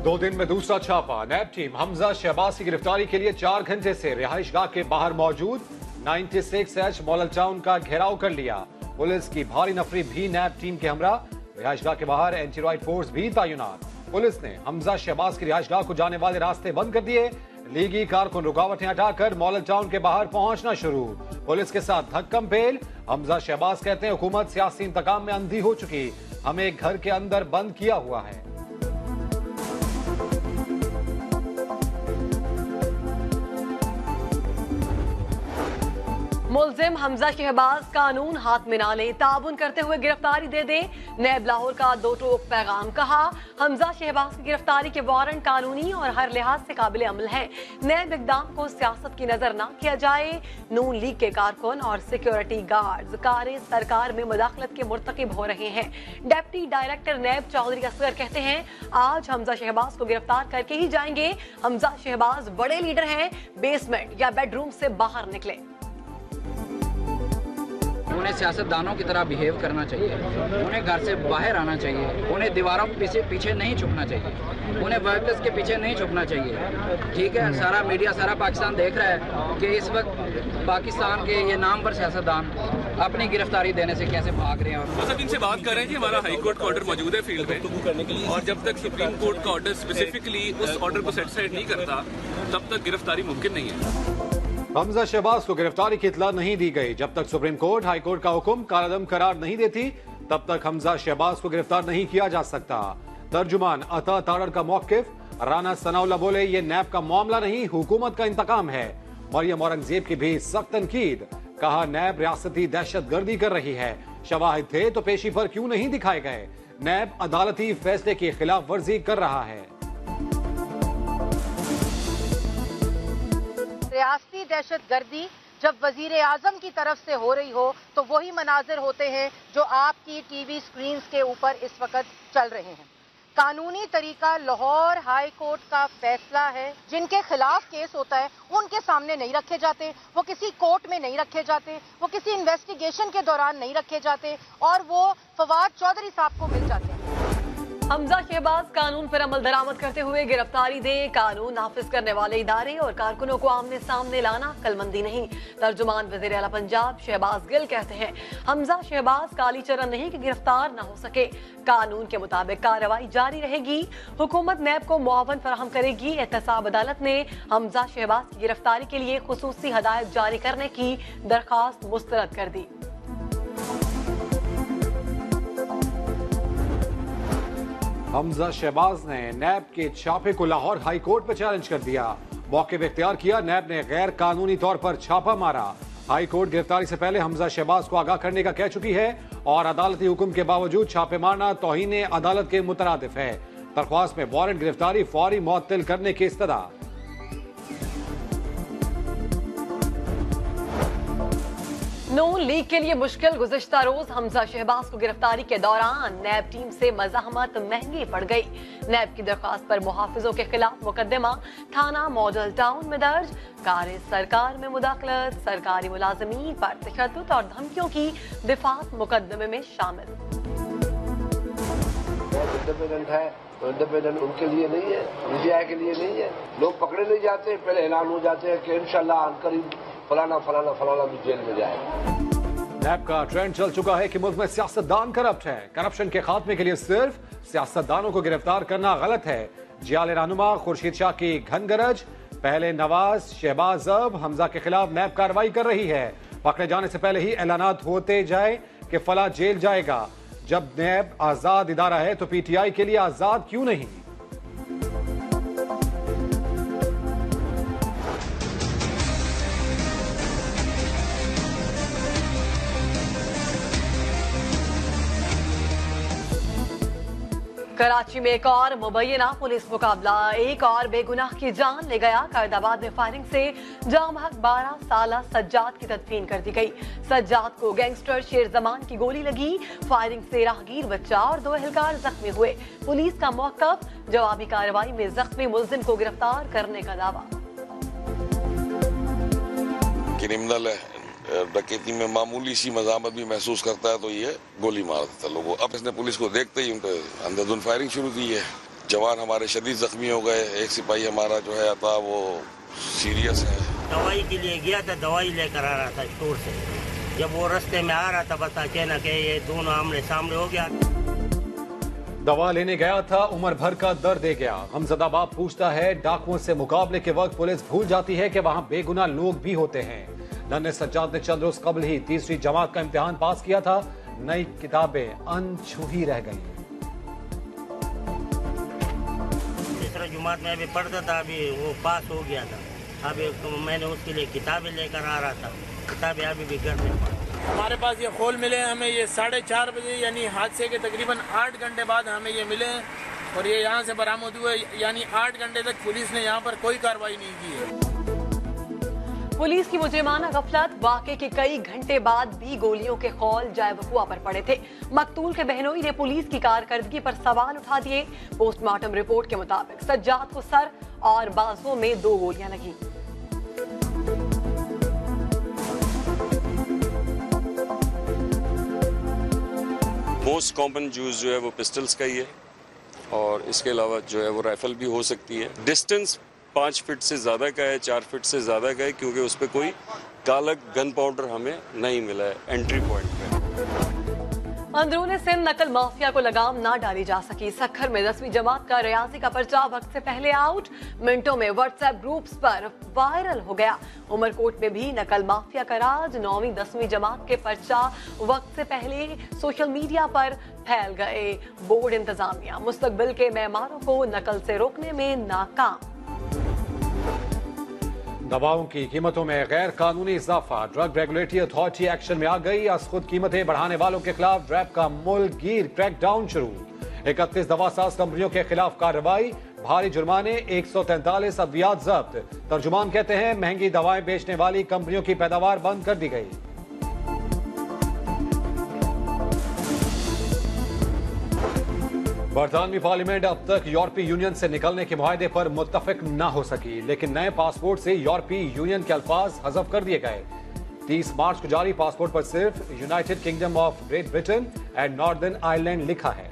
2 दिन में दूसरा छापा। नैब टीम हमजा शहबाज की गिरफ्तारी के लिए 4 घंटे से रिहाइशगाह के बाहर मौजूद 96H मॉडल टाउन का घेराव कर लिया। पुलिस की भारी नफरी भी नैब टीम के हमरा। रिहाइशगाह के बाहर एंटी राइट फोर्स भी तैनात। पुलिस ने हमजा शहबाज की रिहाइशगाह को जाने वाले रास्ते बंद कर दिए। लीगी कारकुन रुकावटें हटाकर मॉडल टाउन के बाहर पहुंचना शुरू। पुलिस के साथ धक्कम पेल। हमजा शहबाज कहते हैं हुकूमत सियासी इंतकाम में अंधी हो चुकी, हमें घर के अंदर बंद किया हुआ है। मुल्जिम हमजा शहबाज कानून हाथ में ना ले, ताबुन करते हुए गिरफ्तारी दे दे। नैब लाहौर का 2 टोक पैगाम। कहा हमजा शहबाज की गिरफ्तारी के वारंट कानूनी और हर लिहाज से काबिल अमल है। नैब इकदाम को सियासत की नजर ना किया जाए। नून लीग के कारकुन और सिक्योरिटी गार्ड्स कार्य सरकार में मुदाखलत के मुर्तकिब हो रहे हैं। Deputy director NAB Chaudhry Asghar कहते हैं आज हमजा शहबाज को गिरफ्तार करके ही जाएंगे। हमजा शहबाज बड़े लीडर हैं, बेसमेंट या बेडरूम से बाहर निकले। उन्हें सियासतदानों की तरह बिहेव करना चाहिए, उन्हें घर से बाहर आना चाहिए, उन्हें दीवारों के पीछे नहीं छुपना चाहिए, उन्हें वर्कर्स के पीछे नहीं छुपना चाहिए। ठीक है, सारा मीडिया सारा पाकिस्तान देख रहा है कि इस वक्त पाकिस्तान के ये नामवर सियासतदान अपनी गिरफ्तारी देने से कैसे भाग रहे हैं। सब इनसे बात कर रहे हैं कि हमारा हाई कोर्ट का ऑर्डर मौजूद है फील्ड में, और जब तक सुप्रीम कोर्ट का ऑर्डर स्पेसिफिकली उस ऑर्डर को सेटिस्फाइड नहीं करता तब तक गिरफ्तारी मुमकिन नहीं है। हमजा शहबाज को गिरफ्तारी की इतला नहीं दी गई। जब तक सुप्रीम कोर्ट हाई कोर्ट का हुक्म कालादम करार नहीं देती तब तक हमजा शहबाज को गिरफ्तार नहीं किया जा सकता। तर्जुमान अता तारड़ का मौकिफ। राना सनाउल्लाह बोले ये नैब का मामला नहीं, हुकूमत का इंतकाम है। मरियम औरंगजेब की भी सख्त तनकीद। कहा नैब रियासती दहशतगर्दी कर रही है, शवाहिद थे तो पेशी पर क्यों नहीं दिखाए गए। नैब अदालती फैसले की खिलाफ वर्जी कर रहा है। रियासती दहशतगर्दी जब वजीर आजम की तरफ से हो रही हो तो वही मनाजिर होते हैं जो आपकी टीवी स्क्रीन के ऊपर इस वक्त चल रहे हैं। कानूनी तरीका लाहौर हाई कोर्ट का फैसला है। जिनके खिलाफ केस होता है उनके सामने नहीं रखे जाते, वो किसी कोर्ट में नहीं रखे जाते, वो किसी इन्वेस्टिगेशन के दौरान नहीं रखे जाते और वो फवाद चौधरी साहब को मिल जाते हैं। हमजा शहबाज कानून पर अमल दरामद करते हुए गिरफ्तारी दे। कानून नाफिज करने वाले इदारे और कारकुनों को आमने सामने लाना अक्लमंदी नहीं। तर्जुमान वज़ीर आला पंजाब शहबाज गिल कहते हैं हमजा शहबाज काली चरण नहीं कि गिरफ्तार न हो सके। कानून के मुताबिक कार्रवाई जारी रहेगी। हुकूमत नैब को मुआवन फराहम करेगी। एहतसाब अदालत ने हमजा शहबाज की गिरफ्तारी के लिए खुसूसी हदायत जारी करने की दरखास्त मुस्तरद कर दी। हमजा शहबाज ने नैब के छापे को लाहौर हाई कोर्ट में चैलेंज कर दिया। मौके में इख्तियार किया, नैब ने गैर कानूनी तौर पर छापा मारा। हाई कोर्ट गिरफ्तारी से पहले हमजा शहबाज को आगाह करने का कह चुकी है और अदालती हुक्म के बावजूद छापे मारना तौहीन अदालत के मुतरादिफ है। दरख्वास्त में वारंट गिरफ्तारी फौरी मुअत्तल करने की इस्तदा। नून लीग के लिए मुश्किल। गुज़िश्ता रोज हमजा शहबाज को गिरफ्तारी के दौरान नैब टीम से मज़ाहमत महंगी पड़ गई। नैब की दरख्वास्त पर मुहाफिजों के खिलाफ मुकदमा थाना मॉडल टाउन में दर्ज। कार्य सरकार में मुदाखलत, सरकारी मुलाजमीन पर तशद्दुद और धमकियों की दिफात मुकदमे में शामिल। इंडिपेंडेंट है तो इंडिपेंडेंट उनके लिए नहीं है, मीडिया के लिए नहीं है। लोग पकड़े नहीं जाते, पहले ऐलान हो जाते हैं कि इंशाल्लाह करीब फलाना फलाना फलाना भी जेल में जाएगा। नैब का ट्रेंड चल चुका है कि मुल्क में सियासतदान करप्ट है। करप्शन के खात्मे के लिए सिर्फ सियासतदानों को गिरफ्तार करना गलत है। जियाले रहनुमा खुर्शीद शाह की घन गरज। पहले नवाज शहबाज अब हमजा के खिलाफ नैब कार्रवाई कर रही है। पकड़े जाने से पहले ही ऐलानात होते जाए कि फला जेल जाएगा। जब नैब आजाद इदारा है तो पीटीआई के लिए आजाद क्यों नहीं। कराची में एक और मुबैना पुलिस मुकाबला। एक और बेगुनाह की जान ले गया। कैदाबाद में फायरिंग से जाम हक 12 साल सज्जाद की तदफीन कर दी गई। सज्जाद को गैंगस्टर शेर जमान की गोली लगी। फायरिंग से राहगीर बच्चा और 2 एहलकार जख्मी हुए। पुलिस का मौकफ, जवाबी कार्रवाई में जख्मी मुल्जिम को गिरफ्तार करने का दावा। क्रिमिनल है, डकैती में मामूली सी मज़ामत भी महसूस करता है तो ये गोली मार देता लोगों। अब इसने पुलिस को देखते ही उन पर अंधाधुंध फायरिंग शुरू की है। जवान हमारे शदीद जख्मी हो गए। एक सिपाही हमारा जो है था वो सीरियस है। दवाई के लिए गया था, दवाई लेकर आ रहा था स्टोर से। जब वो रास्ते में आ रहा था बस अचानक ये दोनों आमने सामने हो गया। दवा लेने गया था, उम्र भर का दर्द दे गया। हमजदा बाप पूछता है, डाकुओं से मुकाबले के वक्त पुलिस भूल जाती है कि वहां बेगुनाह लोग भी होते हैं। नन्हे सज्जाद ने चंद रोज कबल ही तीसरी जमात का इम्तिहान पास किया था। नई किताबें अनछुई रह गई। तीसरा जमात में अभी पढ़ता था, अभी वो पास हो गया था। अभी मैंने उसके लिए किताबें लेकर आ रहा था, किताबें अभी भी घर में। हमारे पास ये खोल मिले हैं हमें, ये 4:30 बजे यानी हादसे के तकरीबन 8 घंटे बाद हमें ये मिले हैं और ये यहाँ से बरामद हुए। यानी 8 घंटे तक पुलिस ने यहाँ पर कोई कार्रवाई नहीं की है। पुलिस की मुजरिमाना गफलत, वाक़े के कई घंटे बाद भी गोलियों के खौल जाए वकुआ पर पड़े थे। मकतूल के बहनोई ने पुलिस की कारकर्दगी पर सवाल उठा दिए। पोस्टमार्टम रिपोर्ट के मुताबिक सज्जाद को सर और बाजुओं में 2 गोलियां लगी। मोस्ट कॉमन यूज जो है वो पिस्टल्स का ही है और इसके अलावा जो है वो राइफल भी हो सकती है। डिस्टेंस 5 फीट से ज़्यादा का है, 4 फीट से ज़्यादा का है, क्योंकि उस पर कोई काला गन पाउडर हमें नहीं मिला है एंट्री पॉइंट पे। अंदरूनी सिंध नकल माफिया को लगाम ना डाली जा सकी। सखर में 10वीं जमात का रियाजी का पर्चा वक्त से पहले आउट, मिनटों में व्हाट्सएप ग्रुप्स पर वायरल हो गया। उमरकोट में भी नकल माफिया का राज, 9वीं 10वीं जमात के पर्चा वक्त से पहले सोशल मीडिया पर फैल गए। बोर्ड इंतजामिया मुस्तकबिल के मेहमानों को नकल से रोकने में नाकाम। दवाओं की कीमतों में गैर कानूनी इजाफा, ड्रग रेगुलेटरी अथॉरिटी एक्शन में आ गई। आज खुद कीमतें बढ़ाने वालों के खिलाफ ड्रैब का मुल्कगीर क्रैकडाउन शुरू। 31 दवासाज कंपनियों के खिलाफ कार्रवाई, भारी जुर्माने, 143 अद्वियात जब्त। तर्जुमान कहते हैं महंगी दवाएं बेचने वाली कंपनियों की पैदावार बंद कर दी गई। बरतानवी पार्लियामेंट अब तक यूरोपीय यूनियन से निकलने के मुआहदे पर मुत्तफिक न हो सकी, लेकिन नए पासपोर्ट से यूरोपीय यूनियन के अल्फाज हज़फ कर दिए गए। 30 मार्च को जारी पासपोर्ट पर सिर्फ United kingdom of great Britain and northern Ireland लिखा है।